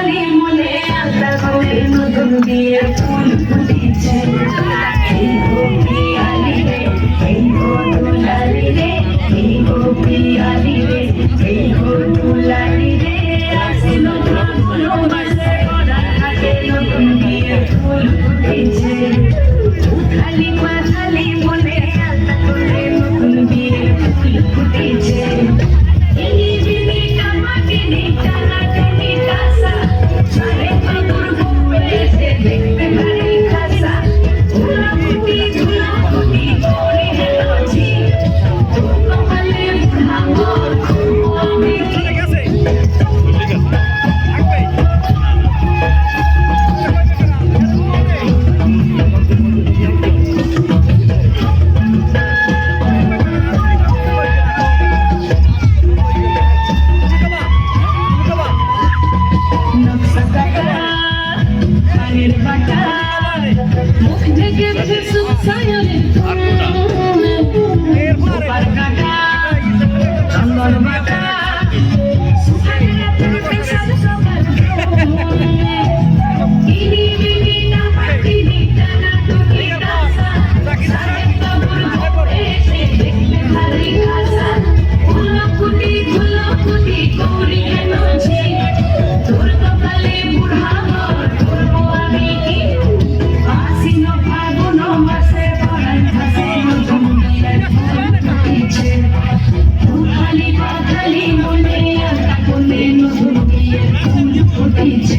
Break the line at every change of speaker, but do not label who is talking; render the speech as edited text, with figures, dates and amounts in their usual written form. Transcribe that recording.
খালি মনে আলাদা করে নতুন বিয়ের ফুল ফুটেছে এই গো পিয়ালি রে এই গো দুলালি রে এই গো পিয়ালি রে এই গো দুলালি রে আসিল নতুন মাসে করা থাকে নতুন বিয়ের ফুল ফুটেছে খালি খালি মনে আলাদা করে নতুন বিয়ের ফুল ফুটেছে মুখ থেকে সুখ ছায়ালে পার কাটা চন্দন বাটা সুখারে রাতে সাজ সকাল ইনি বিনি না পাটিনি টানা টুকি দাসা সারে কবর করে সে দেখলে ভারী খাসা ফুলো কুটি গৌরী হেনছি তোর কপালে বুড়া ঘর করবো আমি কি খালি মনে আলাদা করে নতুন বিয়ের ফুল ফুটেছে